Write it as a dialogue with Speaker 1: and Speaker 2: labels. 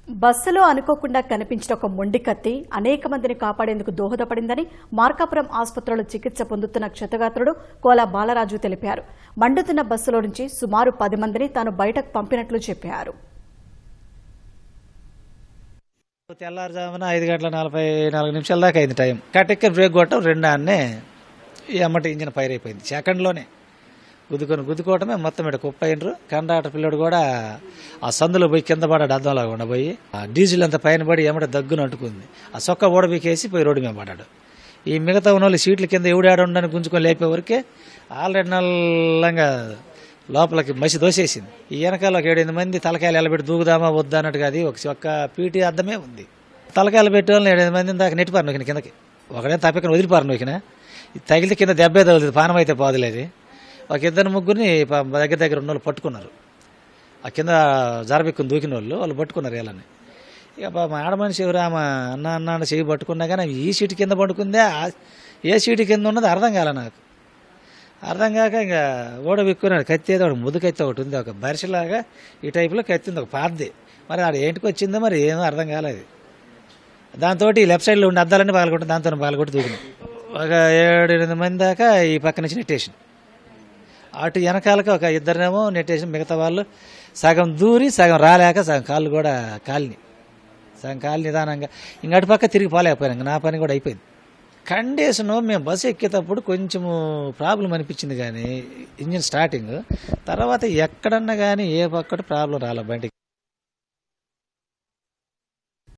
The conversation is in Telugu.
Speaker 1: బస్సులో అనుకోకుండా కనిపించిన ఒక మొండి కత్తి అనేక మందిని కాపాడేందుకు దోహదపడిందని మార్కాపురం ఆసుపత్రిలో చికిత్స పొందుతున్న క్షతగాత్రుడు కోలా బాలరాజు తెలిపారు. మండుతున్న బస్సులో నుంచి సుమారు 10 మందిని తాను బయటకు పంపినట్లు చెప్పారు.
Speaker 2: తెల్లారుజామున 5:44 దాకా అయింది టైం. కటెక్కి బ్రేక్ కొట్టడం రెండాన్నే ఎమ్మటి ఇంజిన్ ఫైర్ అయిపోయింది. సెకండ్లోనే గుద్దుకోవటమే మొత్తం ఇక్కడ కుప్పైనరు. కండక్టర్ పిల్లడు కూడా ఆ సందులో పోయి కింద పడ్డాడు, అద్దంలాగా ఉండబోయి ఆ డీజిల్ అంతా పైన పడి ఎమ్మట దగ్గును అంటుకుంది. ఆ సొక్క ఊడబీకేసి పోయి రోడ్డు మీద పడ్డాడు. ఈ మిగతా ఉన్న వాళ్ళు సీట్ల కింద ఎవడాడు ఉండని గుంజుకొని లేపే వరకే ఆల్రెడీ నల్లంగా లోపలికి మసి దోసేసింది. ఈ వెనకాల ఒక 7-8 మంది తలకాయలు ఎలబెట్టి దూకుదామా వద్దా అన్నట్టుగా అది ఒక పీటీ అద్దమే ఉంది. తలకాయలు పెట్టి వాళ్ళని 7-8 మందిని దాకా నెట్టిపారు నొక్కిన కిందకి. ఒకడే తప్పికని వదిలిపారు నొక్కిన. తగిలితే కింద దెబ్బే తగులుతుంది, పానం అయితే పోదులేదు. ఒక 2-3 దగ్గర ఉన్న వాళ్ళు పట్టుకున్నారు. ఆ కింద జారబెక్కుని దూకిన వాళ్ళు పట్టుకున్నారు వీళ్ళని. ఇక మా ఆడమనిషి ఎవరు ఆమె అన్న చెయ్యి పట్టుకున్నా కానీ ఈ సీటు కింద పట్టుకుందే, ఏ సీటు కింద ఉన్నది అర్థం కాలే నాకు. అర్థం కాక ఇంకా ఓడబెక్కున్నాడు. కత్తి ఏదో ఒకటి ముద్దు కత్తి ఒకటి ఉంది, ఒక బరిసెలాగా ఈ టైపులో కత్తి ఉంది, ఒక పాతది. మరి ఆడ ఏంటికి వచ్చిందో మరి ఏమో అర్థం కాలేదు. దాంతో ఈ లెఫ్ట్ సైడ్లో ఉండి అద్దాలన్నీ పాల్గొట్టి దాంతో పాల్గొట్టి దూకినాం. ఒక 7-8 మంది దాకా ఈ పక్క నుంచి నెట్టేసిన. అటు వెనకాలకి ఒక 2 నెట్టేసిన. మిగతా వాళ్ళు సగం దూరి సగం రాలేక సగం కాళ్ళు కూడా సగం కాలు నిదానంగా ఇంక అటు పక్క తిరిగి పోలేకపోయాను. ఇంక నా పని కూడా అయిపోయింది. కండిషను మేము బస్సు ఎక్కేటప్పుడు కొంచెము ప్రాబ్లం అనిపించింది, కానీ ఇంజిన్ స్టార్టింగ్ తర్వాత ఎక్కడన్నా కానీ ఏ పక్కటి ప్రాబ్లం రాలే బండికి.